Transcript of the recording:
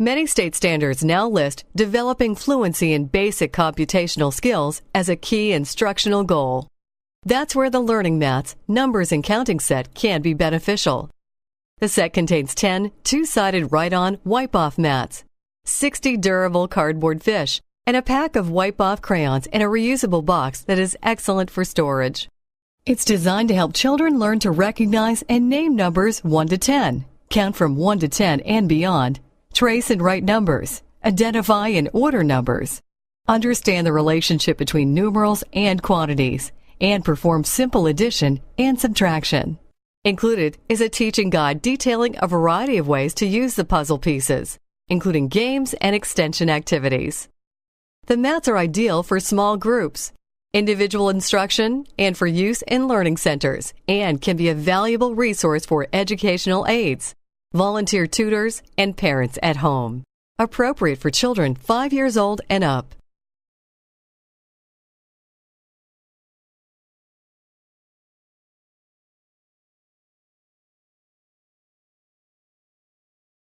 Many state standards now list developing fluency in basic computational skills as a key instructional goal. That's where the Learning Maths, Numbers, and Counting set can be beneficial. The set contains 10 two-sided write-on wipe-off mats, 60 durable cardboard fish, and a pack of wipe-off crayons in a reusable box that is excellent for storage. It's designed to help children learn to recognize and name numbers 1 to 10, count from 1 to 10 and beyond, trace and write numbers, identify and order numbers, understand the relationship between numerals and quantities, and perform simple addition and subtraction. Included is a teaching guide detailing a variety of ways to use the puzzle pieces, including games and extension activities. The mats are ideal for small groups, individual instruction, and for use in learning centers, and can be a valuable resource for educational aides, volunteer tutors, and parents at home. Appropriate for children 5 years old and up.